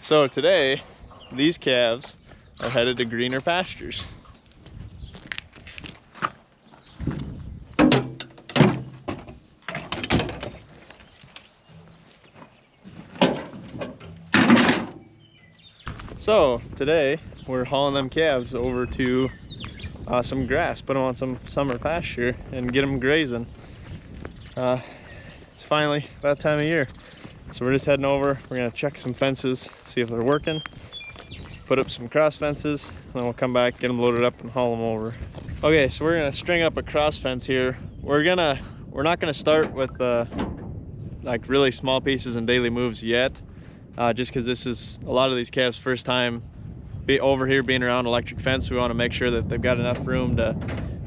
So today, these calves are headed to greener pastures. So today, we're hauling them calves over to some grass, put them on some summer pasture and get them grazing. It's finally that time of year. So we're just heading over, we're gonna check some fences, see if they're working, put up some cross fences, and then we'll come back, get them loaded up and haul them over. Okay, so we're gonna string up a cross fence here. We're not gonna start with like really small pieces and daily moves yet, just because this is a lot of these calves' first time over here being around electric fence. We wanna make sure that they've got enough room to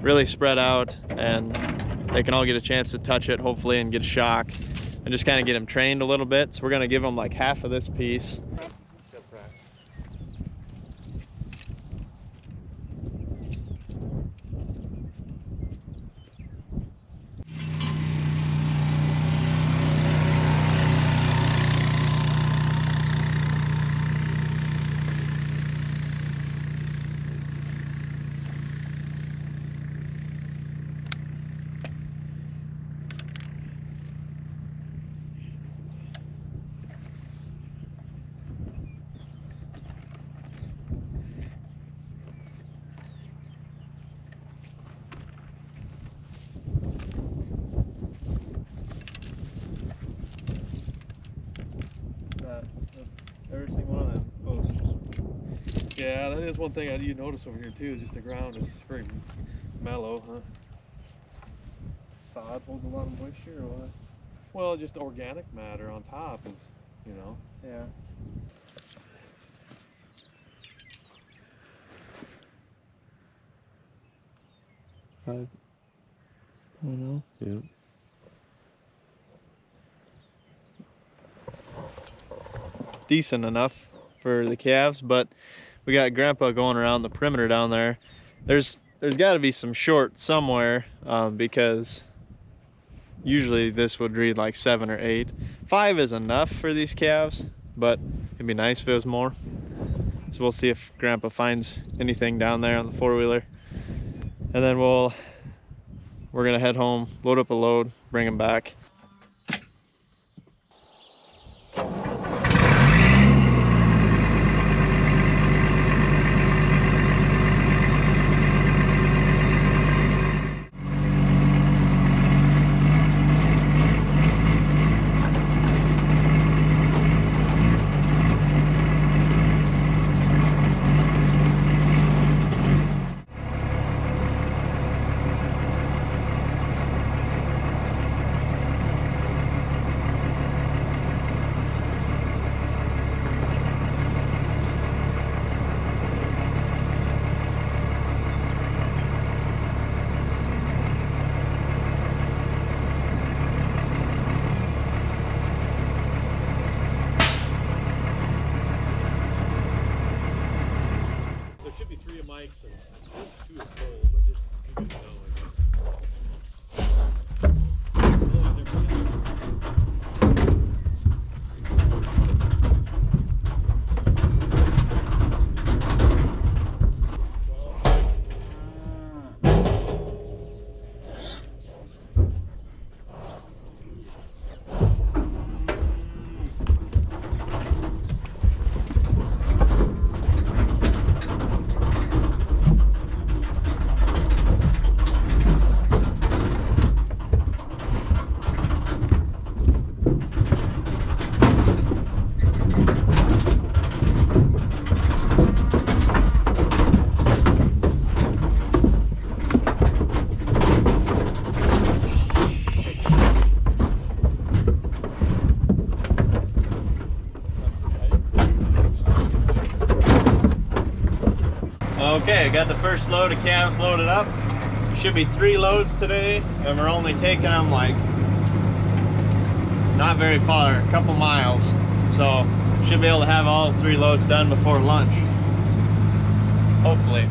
really spread out and they can all get a chance to touch it, hopefully, and get a shock. And just kind of get them trained a little bit. So we're gonna give them like half of this piece. Every single one of them posts. Yeah, that is one thing you notice over here too, is just the ground is very mellow, huh? Sod holds a lot of moisture or what? Well, just organic matter on top is, you know. Yeah. Five. I know. Yeah. Decent enough for the calves, but we got Grandpa going around the perimeter down there. There's got to be some short somewhere, because usually this would read like 7 or 8. 5 is enough for these calves, but it'd be nice if it was more. So we'll see if Grandpa finds anything down there on the 4-wheeler, and then we're gonna head home, load up a load, bring them back. Mike's and 2 is cold, but just keep it down like this. Okay, I got the first load of calves loaded up. should be 3 loads today, and we're only taking them like not very far, a couple miles. So should be able to have all 3 loads done before lunch, hopefully.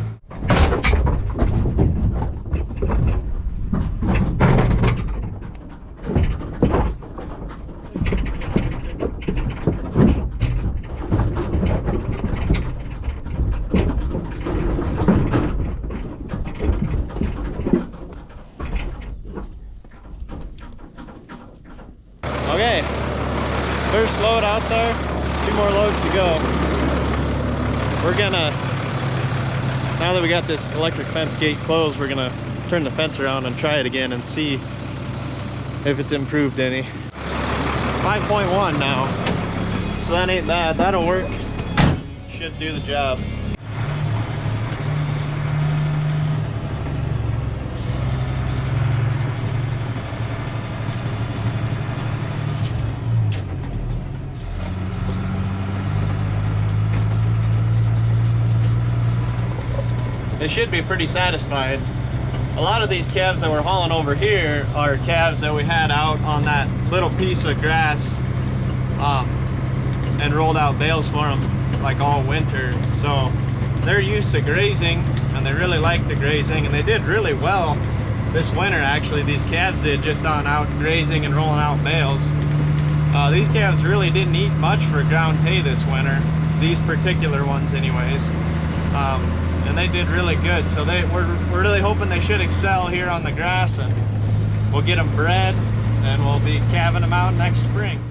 Okay, first load out there, 2 more loads to go. We're gonna, now that we got this electric fence gate closed, we're gonna turn the fence around and try it again and see if it's improved any. 5.1 now, so that ain't bad, that'll work. Should do the job. They should be pretty satisfied. A lot of these calves that we're hauling over here are calves that we had out on that little piece of grass and rolled out bales for them like all winter. So they're used to grazing and they really like the grazing, and they did really well this winter actually. These calves did, just on out grazing and rolling out bales. These calves really didn't eat much for ground hay this winter, these particular ones anyways. And they did really good, so we're really hoping they should excel here on the grass, and we'll get them bred and we'll be calving them out next spring.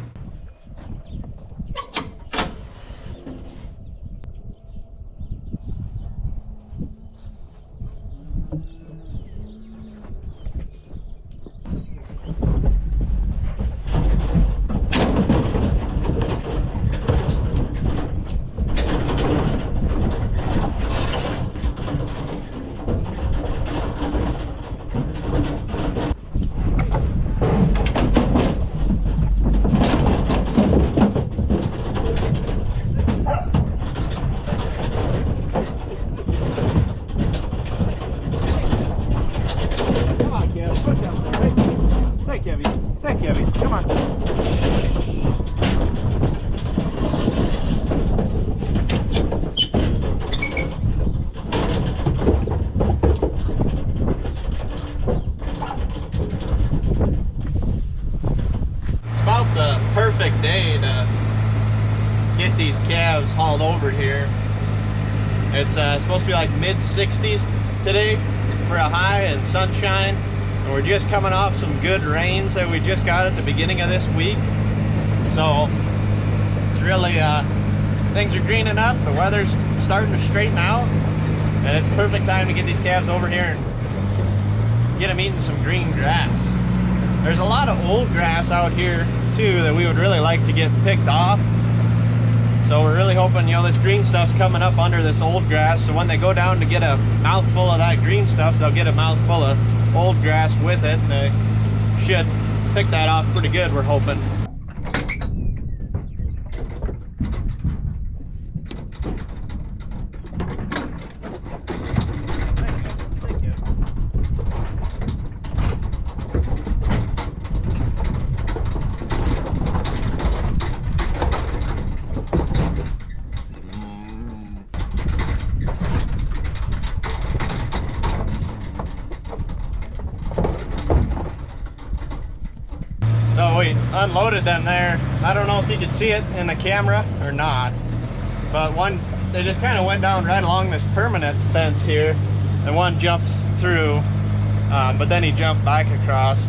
Come on. It's about the perfect day to get these calves hauled over here. It's supposed to be like mid-60s today for a high and sunshine. And we're just coming off some good rains that we just got at the beginning of this week. So it's really, things are greening up, the weather's starting to straighten out, and it's perfect time to get these calves over here and get them eating some green grass. There's a lot of old grass out here too that we would really like to get picked off. So we're really hoping, you know, this green stuff's coming up under this old grass, so when they go down to get a mouthful of that green stuff, they'll get a mouthful of old grass with it, and they should pick that off pretty good, we're hoping. So we unloaded them there. I don't know if you could see it in the camera or not, but one, they just kind of went down right along this permanent fence here, and one jumped through, but then he jumped back across.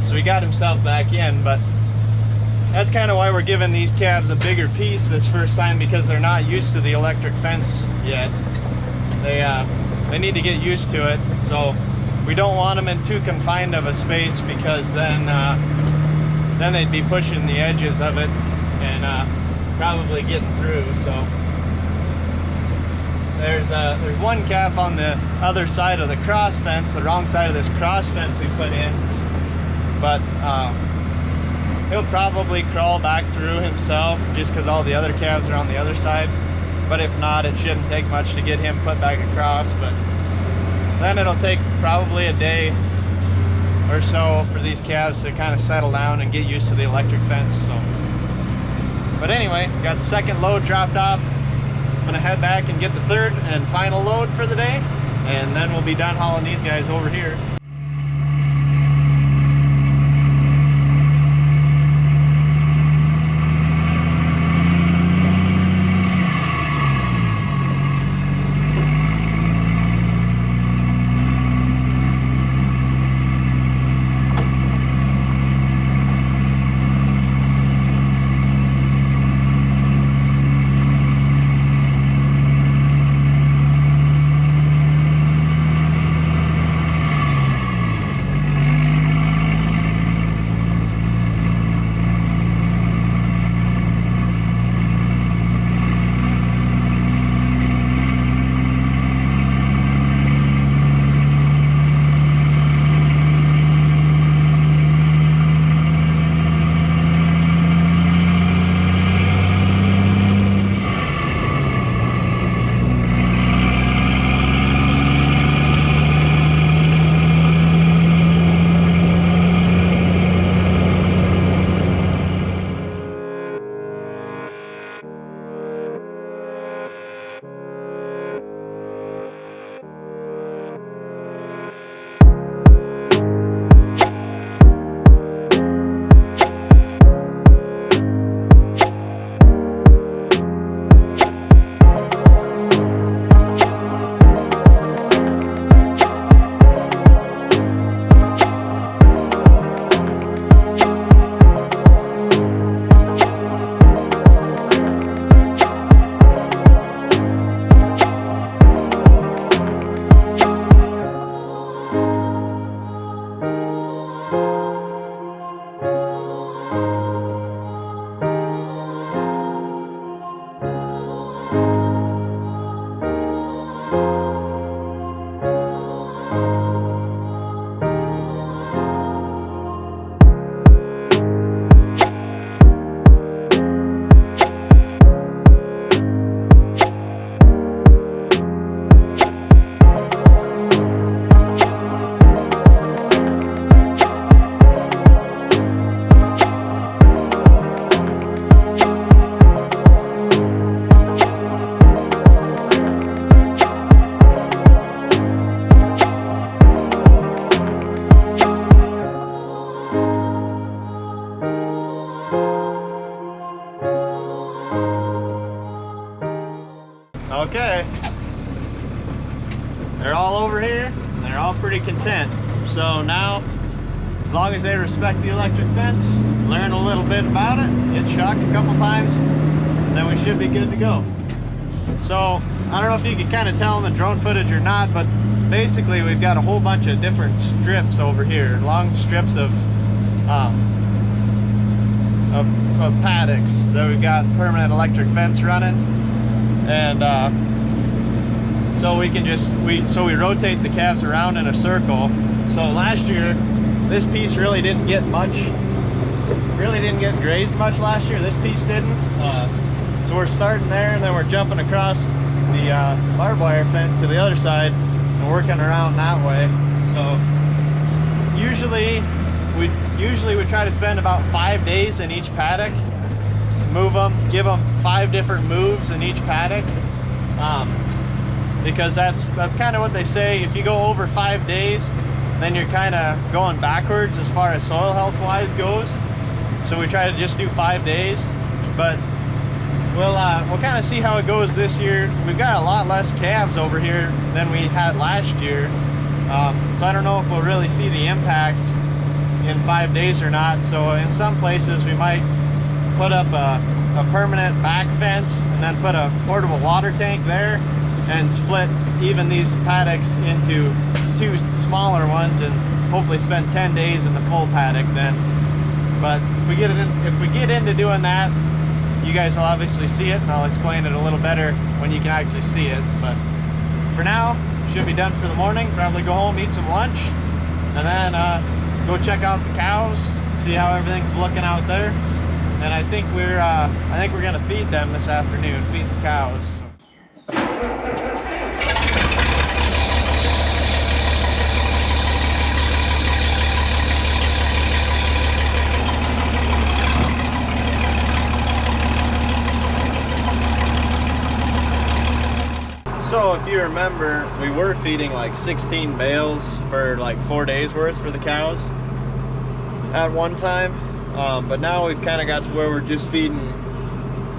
So he got himself back in, but that's kind of why we're giving these calves a bigger piece this first time, because they're not used to the electric fence yet. They need to get used to it. So we don't want them in too confined of a space, because then they'd be pushing the edges of it and probably getting through. So there's one calf on the other side of the cross fence, the wrong side of this cross fence we put in, but he'll probably crawl back through himself just because all the other calves are on the other side. But if not, it shouldn't take much to get him put back across. But Then it'll take probably a day or so for these calves to kind of settle down and get used to the electric fence. So, but anyway, got the second load dropped off. I'm gonna head back and get the third and final load for the day, and then we'll be done hauling these guys over here. Okay, they're all over here and they're all pretty content. So now, as long as they respect the electric fence, learn a little bit about it, get shocked a couple times, then we should be good to go. So I don't know if you can kind of tell in the drone footage or not, but basically we've got a whole bunch of different strips over here, long strips of paddocks that we've got permanent electric fence running. And so we can just we rotate the calves around in a circle. So last year this piece really didn't get grazed much last year. This piece didn't. So we're starting there, and then we're jumping across the barbed wire fence to the other side and working around that way. So usually we try to spend about 5 days in each paddock, move them, give them 5 different moves in each paddock, because that's kind of what they say. If you go over 5 days, then you're kind of going backwards as far as soil health wise goes. So we try to just do 5 days, but we'll kind of see how it goes this year. We've got a lot less calves over here than we had last year, so I don't know if we'll really see the impact in 5 days or not. So in some places we might put up a permanent back fence and then put a portable water tank there and split even these paddocks into 2 smaller ones and hopefully spend 10 days in the full paddock then. But if we get into doing that, you guys will obviously see it, and I'll explain it a little better when you can actually see it. But for now, should be done for the morning. Probably go home, eat some lunch, and then go check out the cows, see how everything's looking out there. And I think we're gonna feed them this afternoon, feed the cows. you remember, we were feeding like 16 bales for like 4 days worth for the cows at one time. But now we've kind of got to where we're just feeding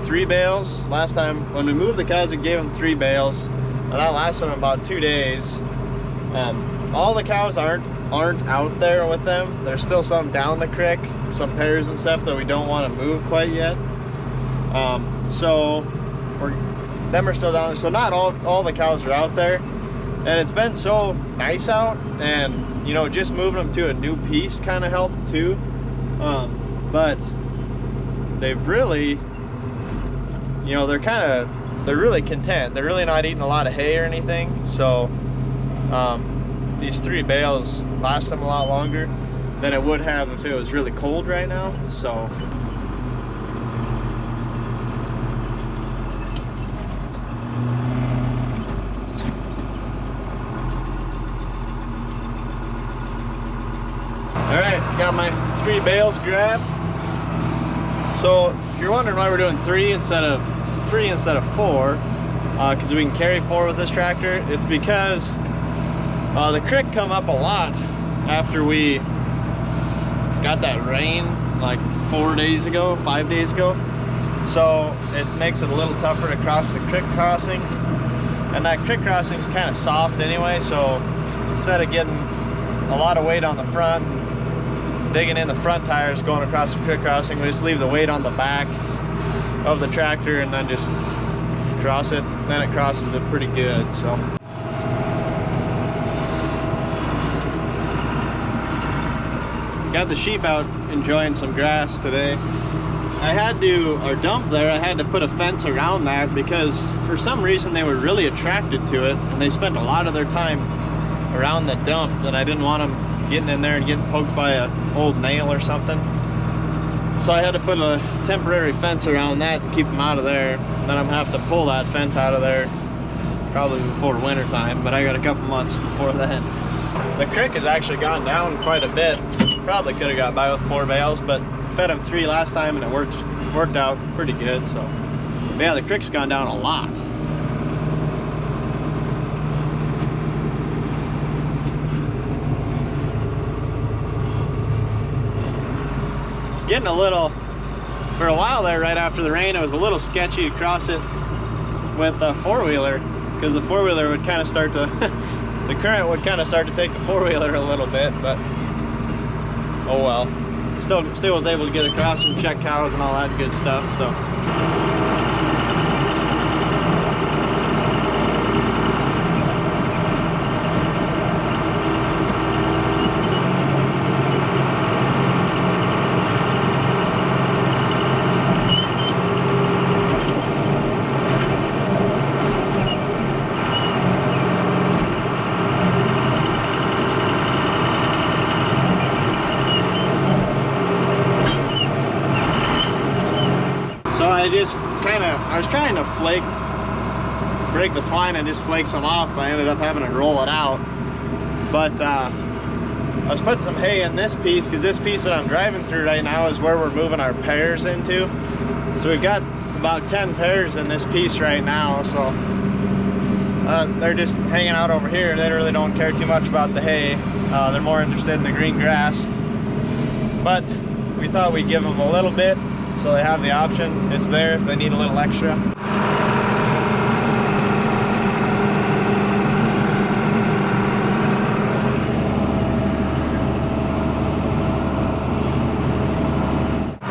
3 bales. Last time when we moved the cows, we gave them 3 bales, and that lasted them about 2 days. All the cows aren't out there with them. There's still some down the creek, some pairs and stuff that we don't want to move quite yet. So them are still down there. So not all the cows are out there, and it's been so nice out, and you know, just moving them to a new piece kind of helped too. But they've really, you know, they're really content. They're really not eating a lot of hay or anything. So these 3 bales last them a lot longer than it would have if it was really cold right now. So alright, got my 3 bales grabbed. So if you're wondering why we're doing 3 instead of 4, because we can carry 4 with this tractor, it's because the creek come up a lot after we got that rain like 5 days ago. So it makes it a little tougher to cross the creek crossing, and that creek crossing is kind of soft anyway. So instead of getting a lot of weight on the front, digging in the front tires going across the creek crossing, we just leave the weight on the back of the tractor and then just cross it. Then it crosses it pretty good. So got the sheep out enjoying some grass today. I had to, our dump there, I had to put a fence around that because for some reason they were really attracted to it, and they spent a lot of their time around the dump, and I didn't want them getting in there and getting poked by an old nail or something. So I had to put a temporary fence around that to keep them out of there. Then I'm gonna have to pull that fence out of there probably before winter time, but I got a couple months before then. The creek has actually gone down quite a bit. Probably could have got by with 4 bales, but fed them 3 last time and it worked out pretty good. So but yeah, the creek's gone down a lot. It's getting a little, for a while there right after the rain, it was a little sketchy to cross it with a 4-wheeler, because the 4-wheeler would kind of start to the current would kind of start to take the 4-wheeler a little bit, but oh well. Still was able to get across and check cows and all that good stuff. So I was trying to break the twine and just flake some off, but I ended up having to roll it out. But I was putting some hay in this piece, because this piece that I'm driving through right now is where we're moving our pairs into. So we've got about 10 pairs in this piece right now, so they're just hanging out over here. They really don't care too much about the hay. They're more interested in the green grass. But we thought we'd give them a little bit, so they have the option. It's there if they need a little extra.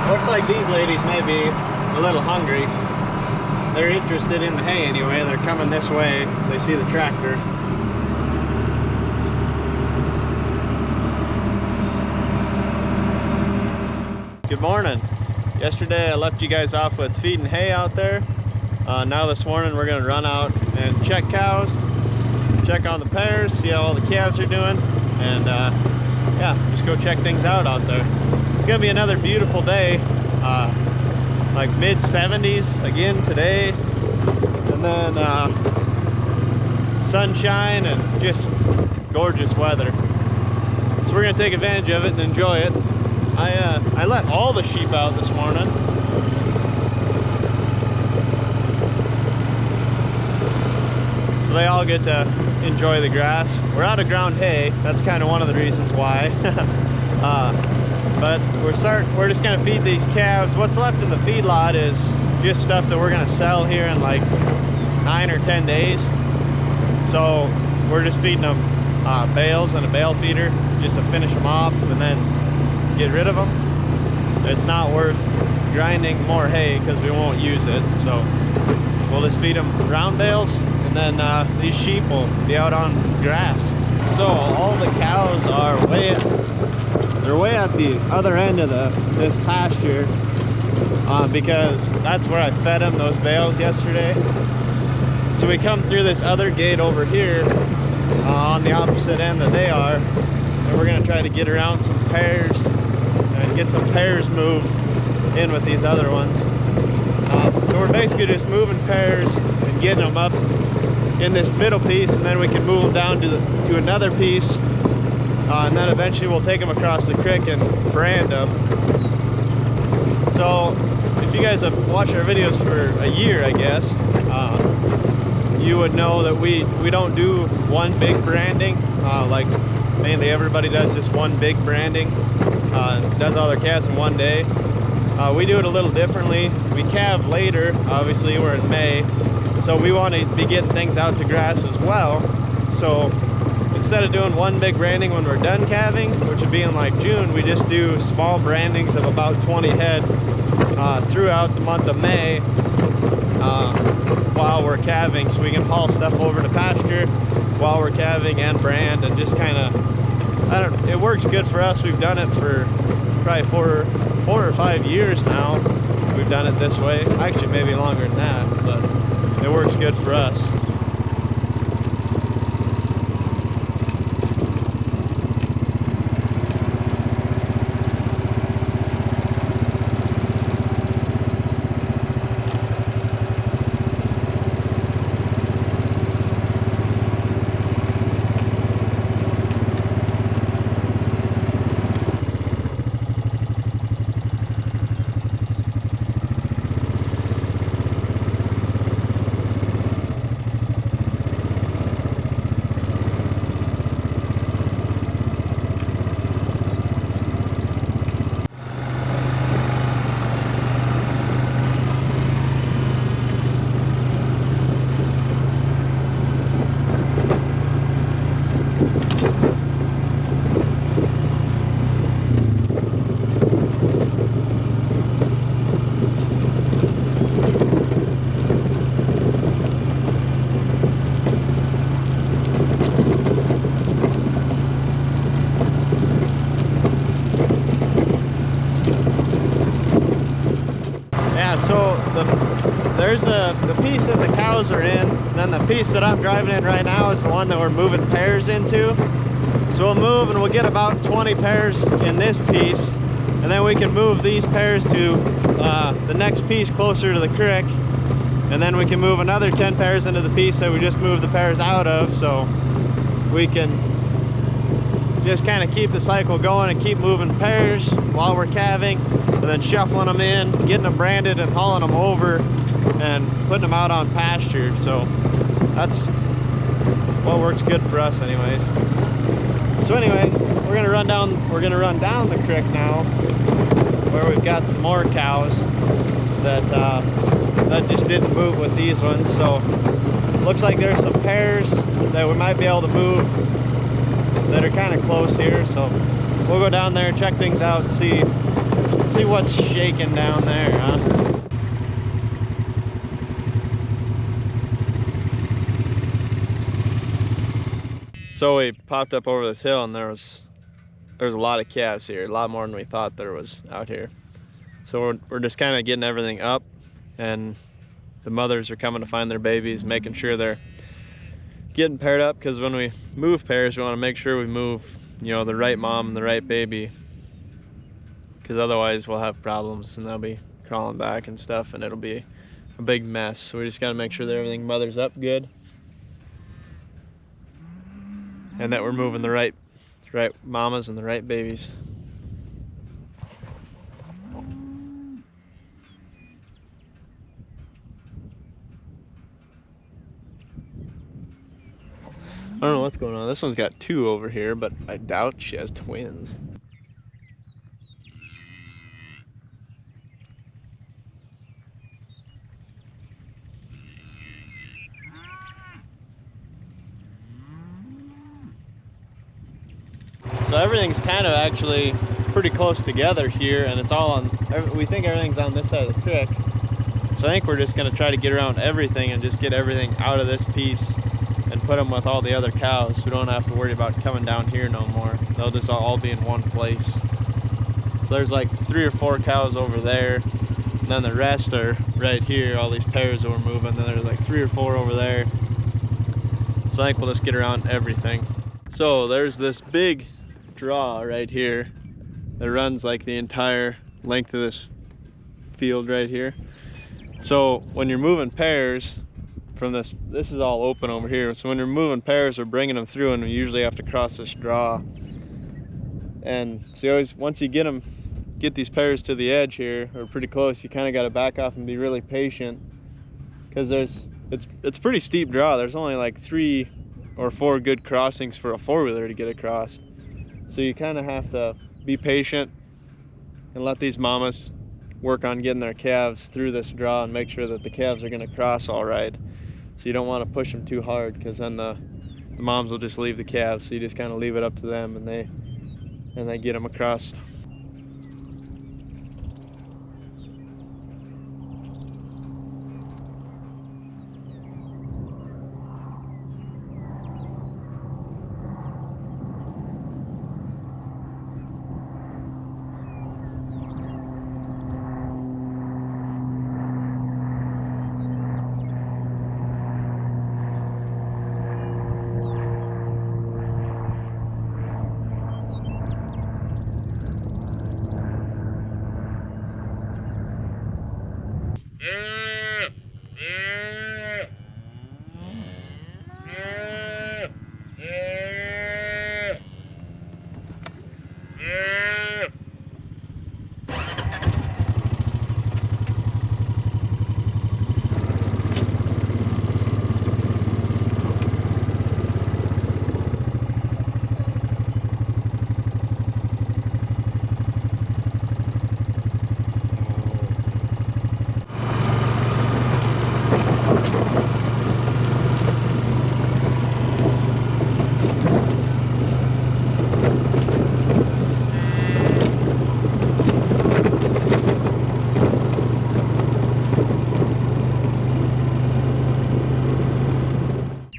Looks like these ladies may be a little hungry. They're interested in the hay anyway. They're coming this way. They see the tractor. Good morning. Yesterday I left you guys off with feeding hay out there. Now this morning we're going to run out and check cows, check on the pairs, see how all the calves are doing, and yeah, just go check things out there. It's going to be another beautiful day, like mid-70s again today, and then sunshine and just gorgeous weather. So we're going to take advantage of it and enjoy it. I let all the sheep out this morning. so they all get to enjoy the grass. We're out of ground hay. That's kind of one of the reasons why. But we're just gonna feed these calves. What's left in the feedlot is just stuff that we're gonna sell here in like 9 or 10 days. So we're just feeding them bales and a bale feeder just to finish them off and then get rid of them. It's not worth grinding more hay because we won't use it. So we'll just feed them round bales, and then these sheep will be out on grass. So all the cows are way at the other end of this pasture because that's where I fed them those bales yesterday. So we come through this other gate over here on the opposite end that they are, and we're gonna try to get around some pairs and get some pairs moved in with these other ones. So we're basically just moving pairs and getting them up in this middle piece, and then we can move them down to another piece, and then eventually we'll take them across the creek and brand them. So if you guys have watched our videos for a year, I guess, you would know that we don't do one big branding like mainly everybody does, just one big branding, does all their calves in one day. We do it a little differently. We calve later, obviously we're in May, so we want to be getting things out to grass as well. So instead of doing one big branding when we're done calving, which would be in like June, we just do small brandings of about 20 head throughout the month of May while we're calving, so we can haul stuff over to pasture while we're calving and brand, and just kind of, it works good for us. We've done it for probably four or 5 years now. We've done it this way. Actually, maybe longer than that, but it works good for us. There's the piece that the cows are in, and then the piece that I'm driving in right now is the one that we're moving pairs into. So we'll move and we'll get about 20 pairs in this piece, and then we can move these pairs to the next piece closer to the creek, and then we can move another 10 pairs into the piece that we just moved the pairs out of, so we can just kind of keep the cycle going and keep moving pairs while we're calving, and then shuffling them in, getting them branded and hauling them over and putting them out on pasture. So that's what works good for us anyways. So anyway, we're gonna run down the creek now, where we've got some more cows that just didn't move with these ones. So looks like there's some pairs that we might be able to move that are kind of close here, so we'll go down there, check things out, and see what's shaking down there, huh? So we popped up over this hill, and there's a lot of calves here, a lot more than we thought there was out here. So we're just kind of getting everything up, and the mothers are coming to find their babies, making sure they're getting paired up, because when we move pairs, we want to make sure we move, you know, the right mom and the right baby, because otherwise we'll have problems and they'll be crawling back and stuff, and it'll be a big mess. So we just got to make sure that everything mothers up good, and that we're moving the right mamas and the right babies. I don't know what's going on. This one's got 2 over here, but I doubt she has twins. So everything's kind of actually pretty close together here, and it's all on, we think everything's on this side of the creek. So I think we're just gonna try to get around everything and just get everything out of this piece and put them with all the other cows, so we don't have to worry about coming down here no more. They'll just all be in one place. So there's like 3 or 4 cows over there, and then the rest are right here, all these pairs that we're moving. Then there's like 3 or 4 over there. So I think we'll just get around everything. So there's this big draw right here that runs like the entire length of this field right here. So when you're moving pairs from this is all open over here. So when you're moving pairs, we're bringing them through, and we usually have to cross this draw. And so you always, once you get these pairs to the edge here, or pretty close, you kind of got to back off and be really patient, because it's pretty steep draw. There's only like 3 or 4 good crossings for a 4-wheeler to get across. So you kind of have to be patient and let these mamas work on getting their calves through this draw and make sure that the calves are going to cross all right. So you don't want to push them too hard, because then the moms will just leave the calves. So you just kind of leave it up to them, and they get them across.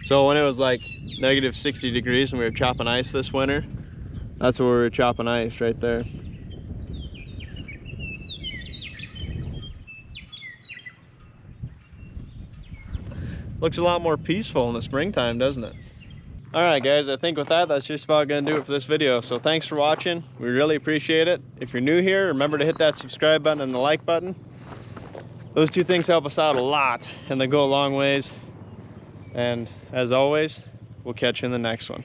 So when it was like negative 60 degrees and we were chopping ice this winter, that's where we were chopping ice, right there. Looks a lot more peaceful in the springtime, doesn't it? All right, guys, I think with that, that's just about gonna do it for this video. So thanks for watching. We really appreciate it. If you're new here, remember to hit that subscribe button and the like button. Those 2 things help us out a lot, and they go a long ways. And as always, we'll catch you in the next one.